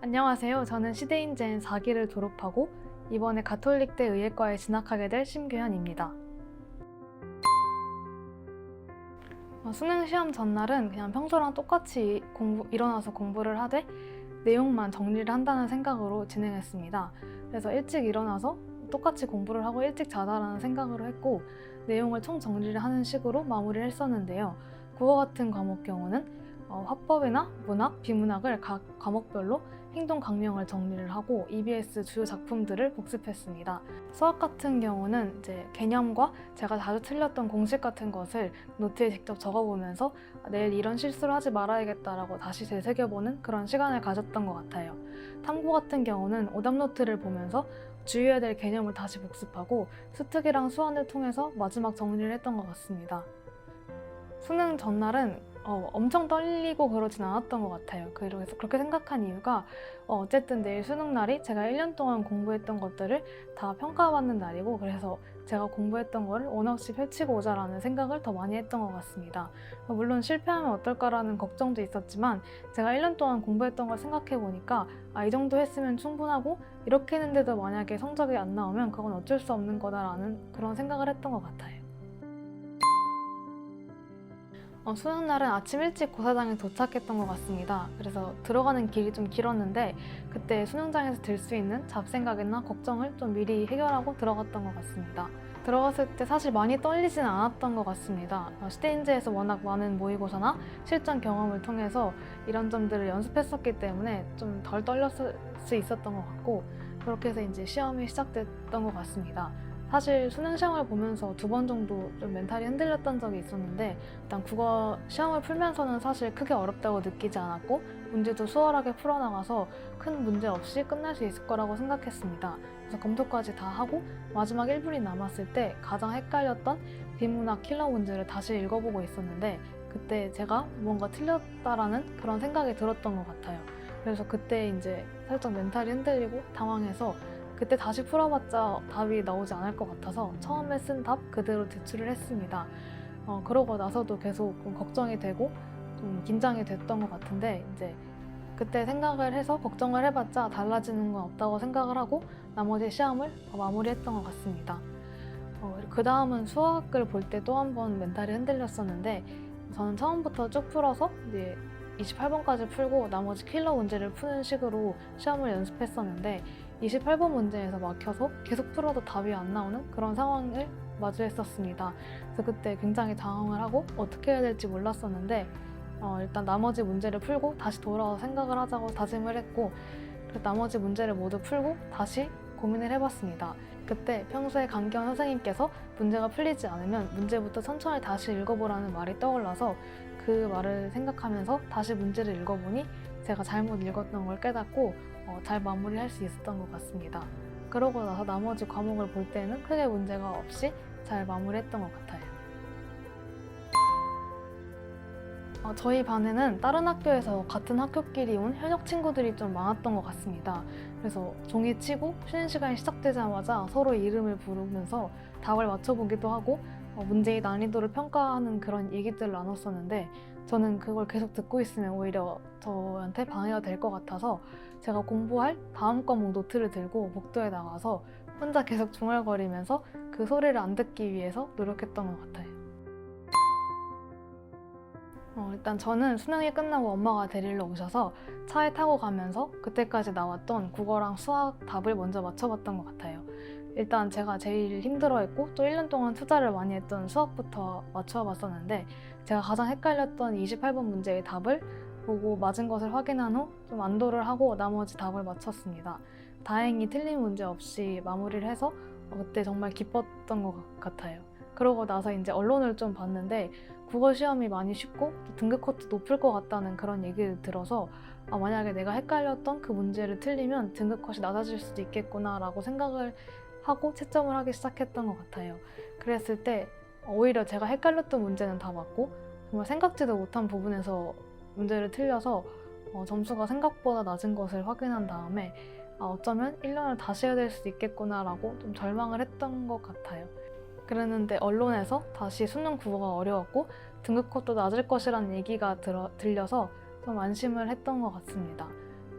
안녕하세요. 저는 시대인재N 4기를 졸업하고 이번에 가톨릭대 의예과에 진학하게 될 심규현입니다. 수능 시험 전날은 그냥 평소랑 똑같이 일어나서 공부를 하되 내용만 정리를 한다는 생각으로 진행했습니다. 그래서 일찍 일어나서 똑같이 공부를 하고 일찍 자자라는 생각으로 했고 내용을 총 정리를 하는 식으로 마무리를 했었는데요. 국어 같은 과목 경우는 화법이나 문학, 비문학을 각 과목별로 행동 강령을 정리를 하고 EBS 주요 작품들을 복습했습니다. 수학 같은 경우는 이제 개념과 제가 자주 틀렸던 공식 같은 것을 노트에 직접 적어보면서 내일 이런 실수를 하지 말아야겠다라고 다시 되새겨보는 그런 시간을 가졌던 것 같아요. 탐구 같은 경우는 오답 노트를 보면서 주의해야 될 개념을 다시 복습하고 수특이랑 수완을 통해서 마지막 정리를 했던 것 같습니다. 수능 전날은 엄청 떨리고 그러진 않았던 것 같아요. 그래서 그렇게 생각한 이유가 어쨌든 내일 수능 날이 제가 1년 동안 공부했던 것들을 다 평가받는 날이고 그래서 제가 공부했던 거를 원없이 펼치고 오자라는 생각을 더 많이 했던 것 같습니다. 물론 실패하면 어떨까라는 걱정도 있었지만 제가 1년 동안 공부했던 걸 생각해 보니까 이 정도 했으면 충분하고 이렇게 했는데도 만약에 성적이 안 나오면 그건 어쩔 수 없는 거다라는 그런 생각을 했던 것 같아요. 수능 날은 아침 일찍 고사장에 도착했던 것 같습니다. 그래서 들어가는 길이 좀 길었는데 그때 수능장에서 들 수 있는 잡생각이나 걱정을 좀 미리 해결하고 들어갔던 것 같습니다. 들어갔을 때 사실 많이 떨리진 않았던 것 같습니다. 시대인재에서 워낙 많은 모의고사나 실전 경험을 통해서 이런 점들을 연습했었기 때문에 좀 덜 떨렸을 수 있었던 것 같고 그렇게 해서 이제 시험이 시작됐던 것 같습니다. 사실 수능 시험을 보면서 2번 정도 좀 멘탈이 흔들렸던 적이 있었는데 일단 국어 시험을 풀면서는 사실 크게 어렵다고 느끼지 않았고 문제도 수월하게 풀어나가서 큰 문제 없이 끝날 수 있을 거라고 생각했습니다. 그래서 검토까지 다 하고 마지막 1분이 남았을 때 가장 헷갈렸던 비문학 킬러 문제를 다시 읽어보고 있었는데 그때 제가 뭔가 틀렸다라는 그런 생각이 들었던 것 같아요. 그래서 그때 이제 살짝 멘탈이 흔들리고 당황해서 그때 다시 풀어봤자 답이 나오지 않을 것 같아서 처음에 쓴 답 그대로 제출을 했습니다. 그러고 나서도 계속 걱정이 되고 좀 긴장이 됐던 것 같은데 이제 그때 생각을 해서 걱정을 해봤자 달라지는 건 없다고 생각을 하고 나머지 시험을 마무리했던 것 같습니다. 그 다음은 수학을 볼 때 또 한 번 멘탈이 흔들렸었는데 저는 처음부터 쭉 풀어서 이제 28번까지 풀고 나머지 킬러 문제를 푸는 식으로 시험을 연습했었는데 28번 문제에서 막혀서 계속 풀어도 답이 안 나오는 그런 상황을 마주했었습니다. 그래서 그때 굉장히 당황을 하고 어떻게 해야 될지 몰랐었는데 일단 나머지 문제를 풀고 다시 돌아와서 생각을 하자고 다짐을 했고 나머지 문제를 모두 풀고 다시 고민을 해봤습니다. 그때 평소에 강경 선생님께서 문제가 풀리지 않으면 문제부터 천천히 다시 읽어보라는 말이 떠올라서 그 말을 생각하면서 다시 문제를 읽어보니 제가 잘못 읽었던 걸 깨닫고 잘 마무리할 수 있었던 것 같습니다. 그러고 나서 나머지 과목을 볼 때는 크게 문제가 없이 잘 마무리했던 것 같아요. 저희 반에는 다른 학교에서 같은 학교끼리 온 현역 친구들이 좀 많았던 것 같습니다. 그래서 종이 치고 쉬는 시간이 시작되자마자 서로 이름을 부르면서 답을 맞춰보기도 하고 문제의 난이도를 평가하는 그런 얘기들을 나눴었는데 저는 그걸 계속 듣고 있으면 오히려 저한테 방해가 될 것 같아서 제가 공부할 다음 과목 노트를 들고 복도에 나가서 혼자 계속 중얼거리면서 그 소리를 안 듣기 위해서 노력했던 것 같아요. 일단 저는 수능이 끝나고 엄마가 데리러 오셔서 차에 타고 가면서 그때까지 나왔던 국어랑 수학 답을 먼저 맞춰봤던 것 같아요. 일단 제가 제일 힘들어했고 또 1년 동안 투자를 많이 했던 수학부터 맞춰봤었는데 제가 가장 헷갈렸던 28번 문제의 답을 보고 맞은 것을 확인한 후 좀 안도를 하고 나머지 답을 맞췄습니다. 다행히 틀린 문제 없이 마무리를 해서 그때 정말 기뻤던 것 같아요. 그러고 나서 이제 언론을 좀 봤는데 국어 시험이 많이 쉽고 등급 컷도 높을 것 같다는 그런 얘기를 들어서 만약에 내가 헷갈렸던 그 문제를 틀리면 등급 컷이 낮아질 수도 있겠구나 라고 생각을 하고 채점을 하기 시작했던 것 같아요. 그랬을 때 오히려 제가 헷갈렸던 문제는 다 맞고 정말 생각지도 못한 부분에서 문제를 틀려서 점수가 생각보다 낮은 것을 확인한 다음에 어쩌면 1년을 다시 해야 될 수도 있겠구나 라고 좀 절망을 했던 것 같아요. 그랬는데 언론에서 다시 수능 국어가 어려웠고 등급 컷도 낮을 것이라는 얘기가 들려서 좀 안심을 했던 것 같습니다.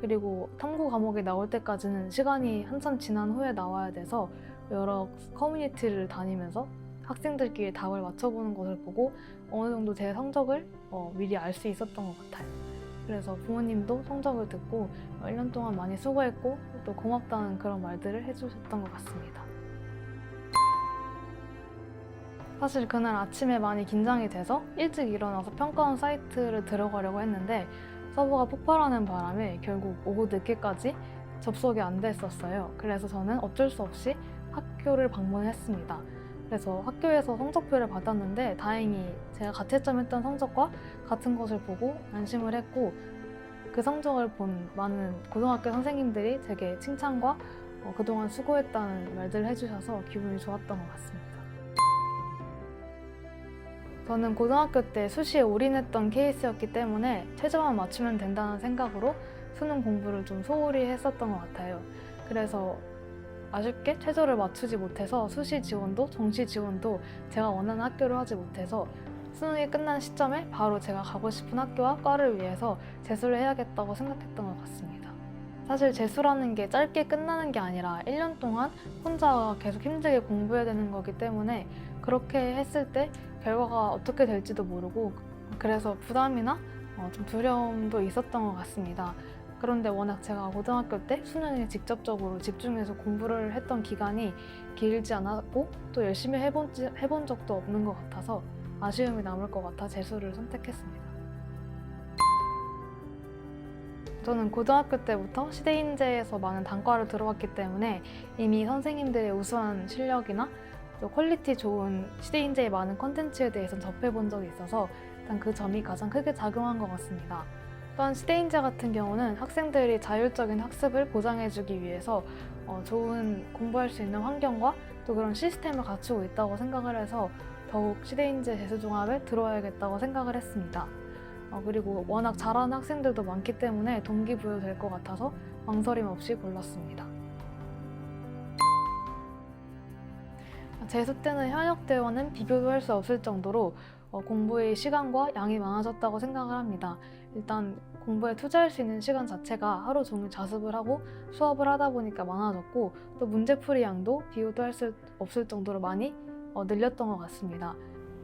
그리고 탐구 과목이 나올 때까지는 시간이 한참 지난 후에 나와야 돼서 여러 커뮤니티를 다니면서 학생들끼리 답을 맞춰보는 것을 보고 어느 정도 제 성적을 미리 알 수 있었던 것 같아요. 그래서 부모님도 성적을 듣고 1년 동안 많이 수고했고 또 고맙다는 그런 말들을 해주셨던 것 같습니다. 사실 그날 아침에 많이 긴장이 돼서 일찍 일어나서 평가원 사이트를 들어가려고 했는데 서버가 폭발하는 바람에 결국 오후 늦게까지 접속이 안 됐었어요. 그래서 저는 어쩔 수 없이 학교를 방문했습니다. 그래서 학교에서 성적표를 받았는데 다행히 제가 가채점했던 성적과 같은 것을 보고 안심을 했고, 그 성적을 본 많은 고등학교 선생님들이 되게 칭찬과 그동안 수고했다는 말들을 해주셔서 기분이 좋았던 것 같습니다. 저는 고등학교 때 수시에 올인했던 케이스였기 때문에 최저만 맞추면 된다는 생각으로 수능 공부를 좀 소홀히 했었던 것 같아요. 그래서 아쉽게 최저를 맞추지 못해서 수시 지원도 정시 지원도 제가 원하는 학교를 하지 못해서 수능이 끝난 시점에 바로 제가 가고 싶은 학교와 과를 위해서 재수를 해야겠다고 생각했던 것 같습니다. 사실 재수라는 게 짧게 끝나는 게 아니라 1년 동안 혼자 계속 힘들게 공부해야 되는 거기 때문에 그렇게 했을 때 결과가 어떻게 될지도 모르고 그래서 부담이나 좀 두려움도 있었던 것 같습니다. 그런데 워낙 제가 고등학교 때 수능에 직접적으로 집중해서 공부를 했던 기간이 길지 않았고 또 열심히 해본 적도 없는 것 같아서 아쉬움이 남을 것 같아 재수를 선택했습니다. 저는 고등학교 때부터 시대인재에서 많은 단과를 들어왔기 때문에 이미 선생님들의 우수한 실력이나 또 퀄리티 좋은 시대인재의 많은 콘텐츠에 대해서 접해본 적이 있어서 일단 그 점이 가장 크게 작용한 것 같습니다. 또한 시대인재 같은 경우는 학생들이 자율적인 학습을 보장해주기 위해서 좋은 공부할 수 있는 환경과 또 그런 시스템을 갖추고 있다고 생각을 해서 더욱 시대인재 재수종합에 들어와야겠다고 생각을 했습니다. 그리고 워낙 잘하는 학생들도 많기 때문에 동기부여될 것 같아서 망설임 없이 골랐습니다. 재수 때는 현역대와는 비교도 할 수 없을 정도로 공부의 시간과 양이 많아졌다고 생각을 합니다. 일단 공부에 투자할 수 있는 시간 자체가 하루 종일 자습을 하고 수업을 하다 보니까 많아졌고 또 문제풀이 양도 비교도 할 수 없을 정도로 많이 늘렸던 것 같습니다.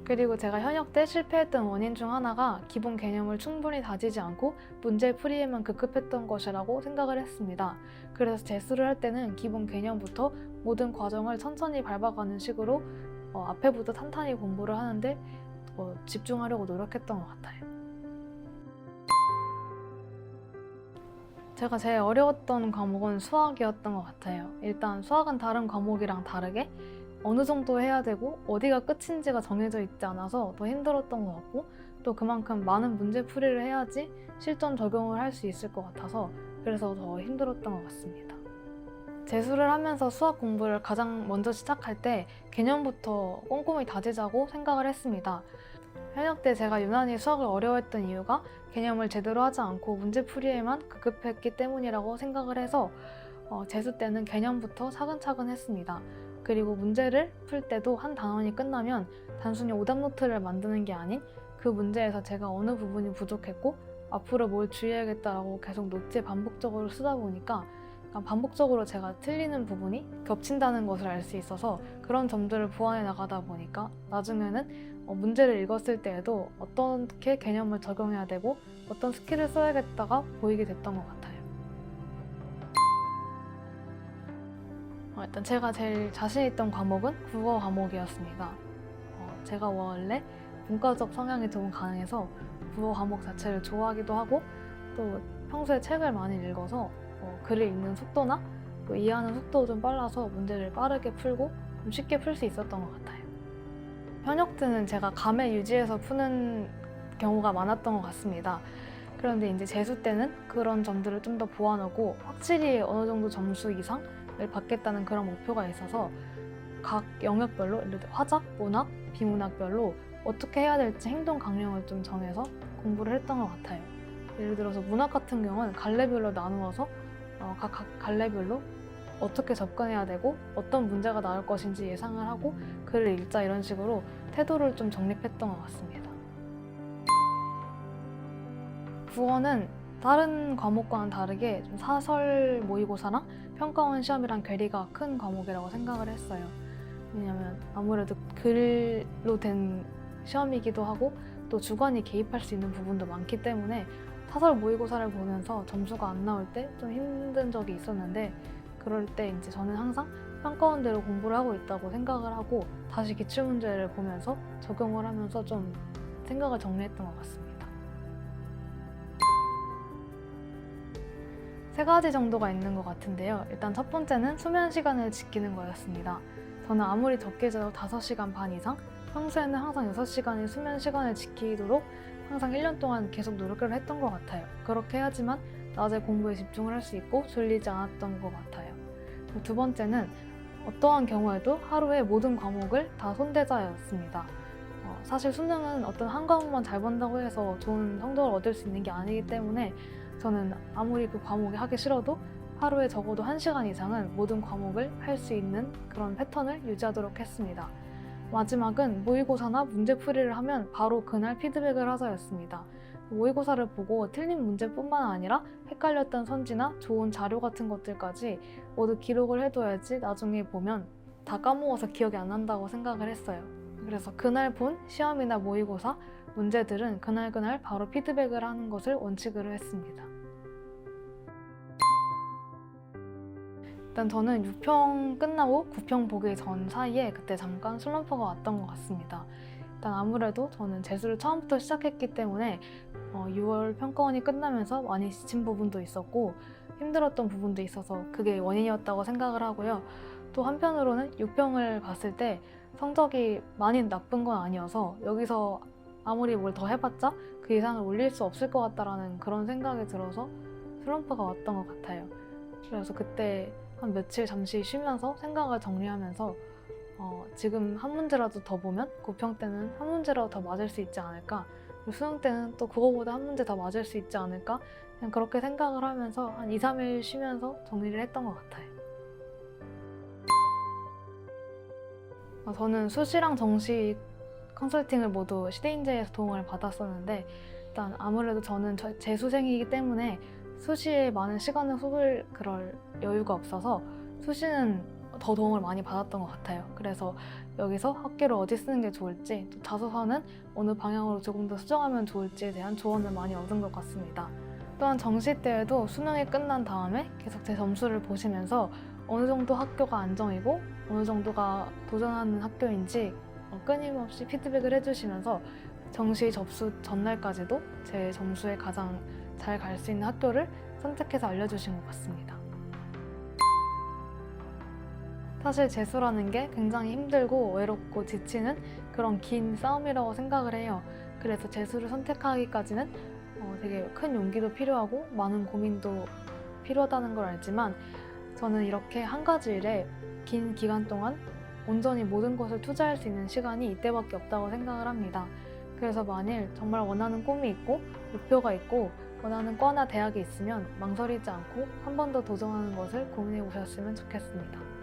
그리고 제가 현역 때 실패했던 원인 중 하나가 기본 개념을 충분히 다지지 않고 문제풀이에만 급급했던 것이라고 생각을 했습니다. 그래서 재수를 할 때는 기본 개념부터 모든 과정을 천천히 밟아가는 식으로 앞에부터 탄탄히 공부를 하는데 집중하려고 노력했던 것 같아요. 제가 제일 어려웠던 과목은 수학이었던 것 같아요. 일단 수학은 다른 과목이랑 다르게 어느 정도 해야 되고 어디가 끝인지가 정해져 있지 않아서 더 힘들었던 것 같고 또 그만큼 많은 문제풀이를 해야지 실전 적용을 할 수 있을 것 같아서 그래서 더 힘들었던 것 같습니다. 재수를 하면서 수학 공부를 가장 먼저 시작할 때 개념부터 꼼꼼히 다지자고 생각을 했습니다. 현역 때 제가 유난히 수학을 어려워했던 이유가 개념을 제대로 하지 않고 문제풀이에만 급급했기 때문이라고 생각을 해서 재수 때는 개념부터 차근차근 했습니다. 그리고 문제를 풀 때도 한 단원이 끝나면 단순히 오답 노트를 만드는 게 아닌 그 문제에서 제가 어느 부분이 부족했고 앞으로 뭘 주의해야겠다라고 계속 노트에 반복적으로 쓰다 보니까 반복적으로 제가 틀리는 부분이 겹친다는 것을 알 수 있어서 그런 점들을 보완해 나가다 보니까 나중에는 문제를 읽었을 때에도 어떻게 개념을 적용해야 되고 어떤 스킬을 써야겠다가 보이게 됐던 것 같아요. 일단 제가 제일 자신 있던 과목은 국어 과목이었습니다. 제가 원래 문과적 성향이 좀 강해서 국어 과목 자체를 좋아하기도 하고 또 평소에 책을 많이 읽어서 글을 읽는 속도나 또 이해하는 속도도 좀 빨라서 문제를 빠르게 풀고 좀 쉽게 풀 수 있었던 것 같아요. 현역 때는 제가 감에 유지해서 푸는 경우가 많았던 것 같습니다. 그런데 이제 재수 때는 그런 점들을 좀 더 보완하고 확실히 어느 정도 점수 이상을 받겠다는 그런 목표가 있어서 각 영역별로 예를 들어 화작, 문학, 비문학별로 어떻게 해야 될지 행동 강령을 좀 정해서 공부를 했던 것 같아요. 예를 들어서 문학 같은 경우는 갈래별로 나누어서 각 갈래별로 어떻게 접근해야 되고 어떤 문제가 나올 것인지 예상을 하고 글을 읽자 이런 식으로 태도를 좀 정립했던 것 같습니다. 국어는 다른 과목과는 다르게 좀 사설 모의고사랑 평가원 시험이랑 괴리가 큰 과목이라고 생각을 했어요. 왜냐면 아무래도 글로 된 시험이기도 하고 또 주관이 개입할 수 있는 부분도 많기 때문에 사설 모의고사를 보면서 점수가 안 나올 때 좀 힘든 적이 있었는데, 그럴 때 이제 저는 항상 평가원대로 공부를 하고 있다고 생각을 하고 다시 기출문제를 보면서 적용을 하면서 좀 생각을 정리했던 것 같습니다. 세 가지 정도가 있는 것 같은데요. 일단 첫 번째는 수면 시간을 지키는 거였습니다. 저는 아무리 적게 자도 5시간 반 이상, 평소에는 항상 6시간의 수면 시간을 지키도록 항상 1년 동안 계속 노력을 했던 것 같아요. 그렇게 해야지만 낮에 공부에 집중을 할 수 있고 졸리지 않았던 것 같아요. 두 번째는 어떠한 경우에도 하루에 모든 과목을 다 손대자였습니다. 사실 수능은 어떤 한 과목만 잘 본다고 해서 좋은 성적을 얻을 수 있는 게 아니기 때문에 저는 아무리 그 과목이 하기 싫어도 하루에 적어도 1시간 이상은 모든 과목을 할 수 있는 그런 패턴을 유지하도록 했습니다. 마지막은 모의고사나 문제풀이를 하면 바로 그날 피드백을 하자였습니다. 모의고사를 보고 틀린 문제뿐만 아니라 헷갈렸던 선지나 좋은 자료 같은 것들까지 모두 기록을 해둬야지 나중에 보면 다 까먹어서 기억이 안 난다고 생각을 했어요. 그래서 그날 본 시험이나 모의고사 문제들은 그날 바로 피드백을 하는 것을 원칙으로 했습니다. 일단 저는 6평 끝나고 9평 보기 전 사이에 그때 잠깐 슬럼프가 왔던 것 같습니다. 일단 아무래도 저는 재수를 처음부터 시작했기 때문에 6월 평가원이 끝나면서 많이 지친 부분도 있었고 힘들었던 부분도 있어서 그게 원인이었다고 생각을 하고요. 또 한편으로는 6평을 봤을 때 성적이 많이 나쁜 건 아니어서 여기서 아무리 뭘 더 해봤자 그 이상을 올릴 수 없을 것 같다라는 그런 생각이 들어서 슬럼프가 왔던 것 같아요. 그래서 그때 한 며칠 잠시 쉬면서 생각을 정리하면서 지금 한 문제라도 더 보면 9평 때는 한 문제라도 더 맞을 수 있지 않을까, 그리고 수능 때는 또 그거보다 한 문제 더 맞을 수 있지 않을까, 그냥 그렇게 생각을 하면서 한 2, 3일 쉬면서 정리를 했던 것 같아요. 저는 수시랑 정시 컨설팅을 모두 시대인재에서 도움을 받았었는데, 일단 아무래도 저는 재수생이기 때문에 수시에 많은 시간을 쏟을 그럴 여유가 없어서 수시는 더 도움을 많이 받았던 것 같아요. 그래서 여기서 학교를 어디 쓰는 게 좋을지, 또 자소서는 어느 방향으로 조금 더 수정하면 좋을지에 대한 조언을 많이 얻은 것 같습니다. 또한 정시 때에도 수능이 끝난 다음에 계속 제 점수를 보시면서 어느 정도 학교가 안정이고 어느 정도가 도전하는 학교인지 끊임없이 피드백을 해주시면서 정시 접수 전날까지도 제 점수에 가장 잘 갈 수 있는 학교를 선택해서 알려주신 것 같습니다. 사실 재수라는 게 굉장히 힘들고 외롭고 지치는 그런 긴 싸움이라고 생각을 해요. 그래서 재수를 선택하기까지는 되게 큰 용기도 필요하고 많은 고민도 필요하다는 걸 알지만, 저는 이렇게 한 가지 일에 긴 기간 동안 온전히 모든 것을 투자할 수 있는 시간이 이때밖에 없다고 생각을 합니다. 그래서 만일 정말 원하는 꿈이 있고 목표가 있고 원하는 과나 대학이 있으면 망설이지 않고 한 번 더 도전하는 것을 고민해 보셨으면 좋겠습니다.